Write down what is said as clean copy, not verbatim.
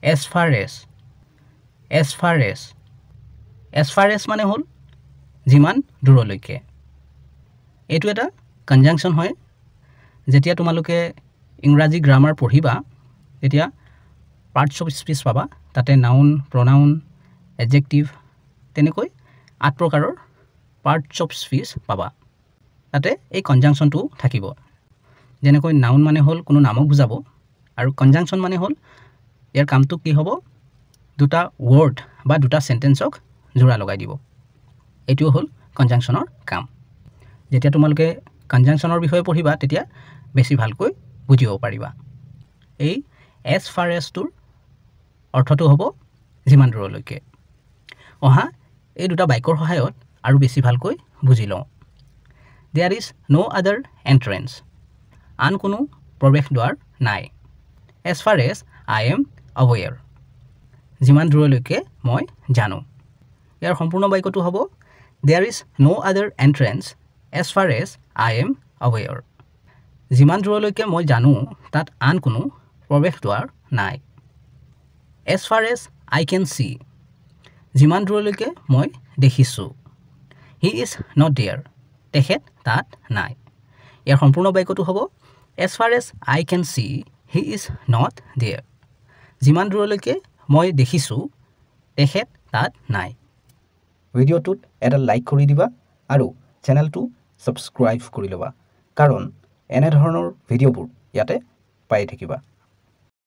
as far as মানে হল যিমান দূৰলৈকে এটো এটা কনজাংশন হয় যেতিয়া তোমালোকে ইংৰাজী গ্ৰামাৰ পঢ়িবা তেতিয়া পাৰ্টস অফ স্পীচ পাবা তাতে নাউন প্ৰনাউন এডজেক্টিভ তেনেকৈ 8 প্ৰকাৰৰ পাৰ্টস অফ স্পীচ পাবা তাতে এই কনজাংশনটো থাকিব যেনেকৈ নাউন মানে হল কোনো নামক বুজাব আৰু কনজাংশন মানে হল ইয়াৰ কামটো কি হ'ব দুটা ওয়াৰ্ড বা দুটা সেন্টেন্সক জোড়া লগাই দিব এটো হল কনজাংশনৰ কাম যেতিয়া তোমালোকে কনজাংশনৰ বিষয়ে পঢ়িবা তেতিয়া বেছি ভালকৈ বুজিব পাৰিবা এই as far as টোৰ অৰ্থটো হ'ব যিমান দূৰলৈকে অহা এই দুটা বাক্যৰ সহায়ত আৰু বেছি ভালকৈ বুজি লওঁ there is no other entrance আন কোনো প্ৰৱেশ দ্বাৰ নাই as far as I am aware যিমান দূৰলৈকে মই জানো ইয়াৰ সম্পূৰ্ণ বাক্যটো হ'ব there is no other entrance as far as I am aware যিমান দূৰলৈকে মই জানো তাত আন কোনো প্ৰৱেশ দ্বাৰ নাই as far as I can see যিমান দূৰলৈকে মই দেখিছো he is not there তেখেত তাত নাই ইয়াৰ সম্পূৰ্ণ বাক্যটো হ'ব as far as I can see he is not there যিমান দূৰলৈকে মই দেখিছো তেখেত তাত নাই ভিডিওটোত এটা লাইক কৰি দিবা আৰু চেনেলটো সাবস্ক্ৰাইব কৰি লবা কাৰণ এনে ধৰণৰ ভিডিওবোৰ ইয়াতে পাই থাকিবা